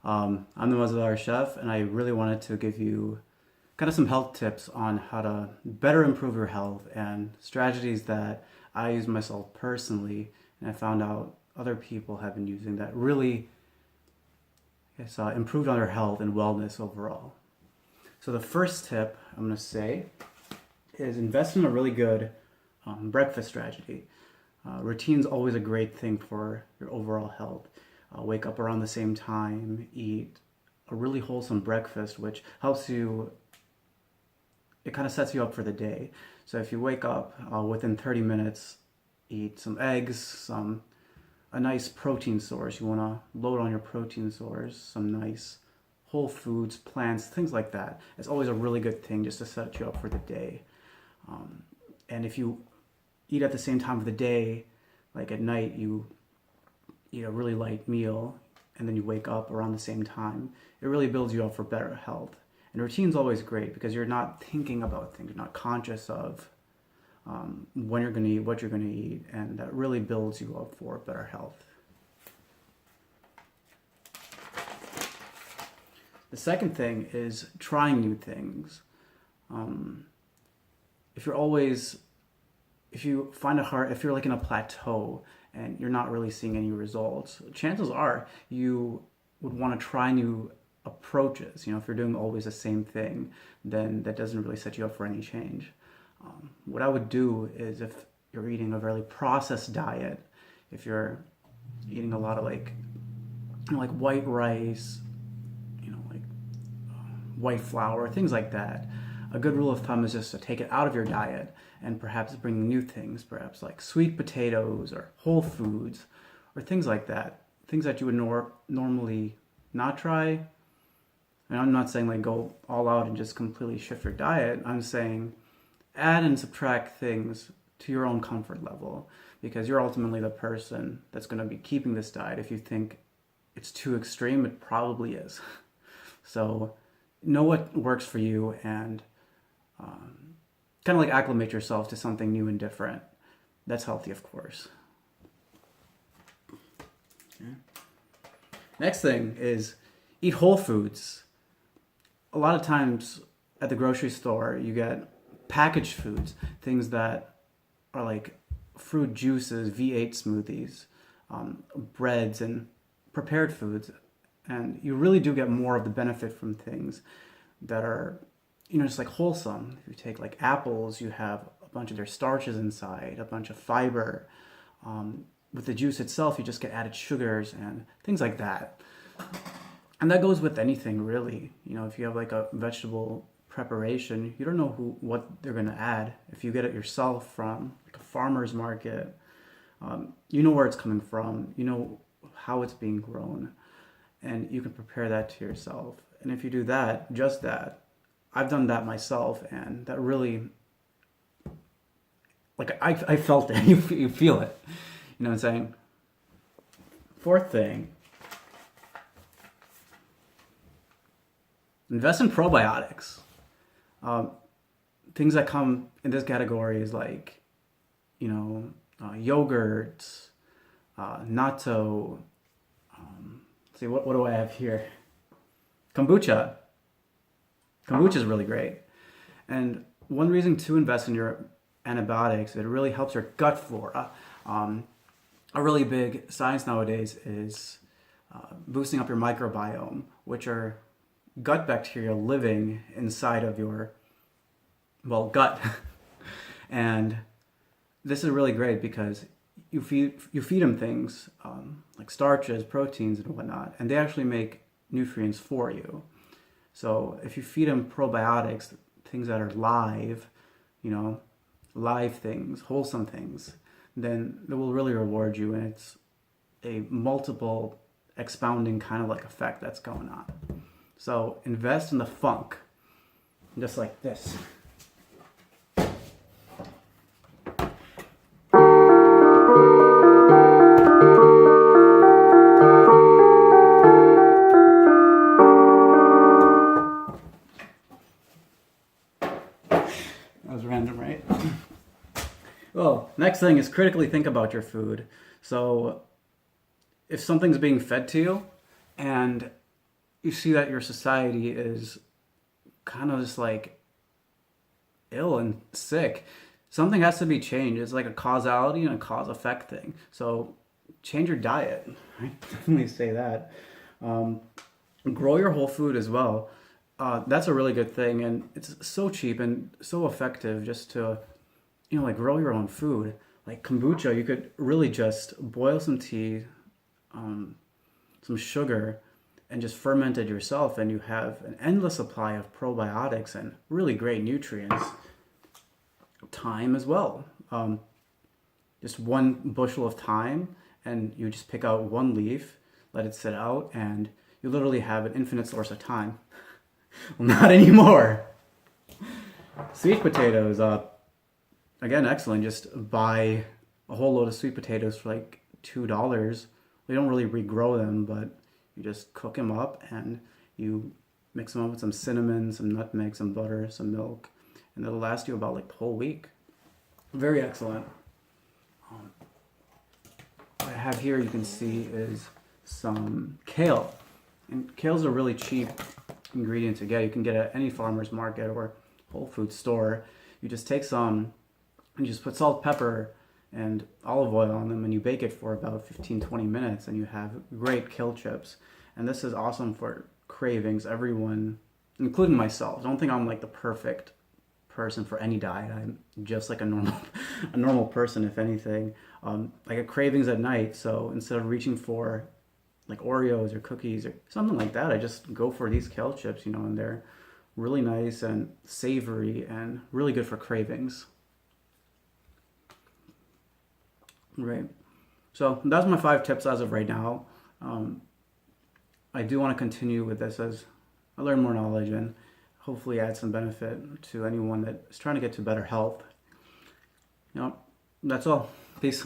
I'm the Mazadar Chef, and I really wanted to give you kind of some health tips on how to better improve your health and strategies that I use myself personally, and I found out other people have been using that really improved on their health and wellness overall. So the first tip I'm going to say is invest in a really good breakfast strategy. Routine's always a great thing for your overall health. Wake up around the same time, eat a really wholesome breakfast, which helps you, it kind of sets you up for the day. So if you wake up within 30 minutes, eat some eggs, a nice protein source. You want to load on your protein source, some nice whole foods, plants, things like that. It's always a really good thing just to set you up for the day. And if you eat at the same time of the day, like at night, you eat a really light meal and then you wake up around the same time, it really builds you up for better health. And routine's always great because you're not thinking about things, you're not conscious of when you're going to eat, what you're going to eat, and that really builds you up for better health. The second thing is trying new things. If you find it hard, if you're like in a plateau and you're not really seeing any results, chances are you would want to try new approaches. If you're doing always the same thing, then that doesn't really set you up for any change. What I would do is, if you're eating a very processed diet, if you're eating a lot of like white rice, white flour, things like that, a good rule of thumb is just to take it out of your diet and perhaps bring new things, perhaps like sweet potatoes or whole foods or things like that, things that you would normally not try. And I'm not saying like go all out and just completely shift your diet. I'm saying add and subtract things to your own comfort level, because you're ultimately the person that's going to be keeping this diet. If you think it's too extreme, it probably is. So know what works for you and kind of like acclimate yourself to something new and different. That's healthy, of course. Okay. Next thing is eat whole foods. A lot of times at the grocery store, you get packaged foods, things that are like fruit juices, V8 smoothies, breads, and prepared foods. And you really do get more of the benefit from things that are, just like wholesome. If you take like apples, you have a bunch of their starches inside, a bunch of fiber. With the juice itself, you just get added sugars and things like that. And that goes with anything, really. If you have like a vegetable preparation, you don't know what they're going to add. If you get it yourself from like a farmer's market, you know where it's coming from, you know how it's being grown, and you can prepare that to yourself. And if you do that, just that, I've done that myself, and that really, like, I felt it. You feel it. You know what I'm saying? Fourth thing, invest in probiotics. Things that come in this category is like, yogurts, natto. Let's see, what do I have here? Kombucha. Kombucha is really great. And one reason to invest in your antibiotics, it really helps your gut flora. A really big science nowadays is boosting up your microbiome, which are gut bacteria living inside of your, gut. And this is really great because you feed them things like starches, proteins, and whatnot, and they actually make nutrients for you. So if you feed them probiotics, things that are live, live things, wholesome things, then it will really reward you, and it's a multiple expounding kind of like effect that's going on. So invest in the funk, just like this. That was random, right? Well, next thing is critically think about your food. So if something's being fed to you and you see that your society is kind of just like ill and sick, something has to be changed. It's like a causality and a cause effect thing. So change your diet. I definitely say that. Um, Grow your whole food as well. That's a really good thing, and it's so cheap and so effective just to, like grow your own food. Like kombucha, you could really just boil some tea, some sugar, and just ferment it yourself, and you have an endless supply of probiotics and really great nutrients. Thyme as well. Just one bushel of thyme, and you just pick out one leaf, let it sit out, and you literally have an infinite source of thyme. Well, not anymore. Sweet potatoes, again, excellent. Just buy a whole load of sweet potatoes for like $2. We don't really regrow them, but you just cook them up and you mix them up with some cinnamon, some nutmeg, some butter, some milk, and it'll last you about like the whole week. Very excellent. What I have here, you can see, is some kale. And kale's a really cheap ingredient to get. You can get it at any farmer's market or Whole Foods store. You just take some and you just put salt, pepper, and olive oil on them, and you bake it for about 15-20 minutes, and you have great kale chips. And this is awesome for cravings. Everyone, including myself, don't think I'm like the perfect person for any diet. I'm just like a normal person, if anything. I get cravings at night, so instead of reaching for like Oreos or cookies or something like that, I just go for these kale chips, and they're really nice and savory and really good for cravings. Right. So that's my 5 tips as of right now. I do want to continue with this as I learn more knowledge and hopefully add some benefit to anyone that is trying to get to better health. That's all. Peace.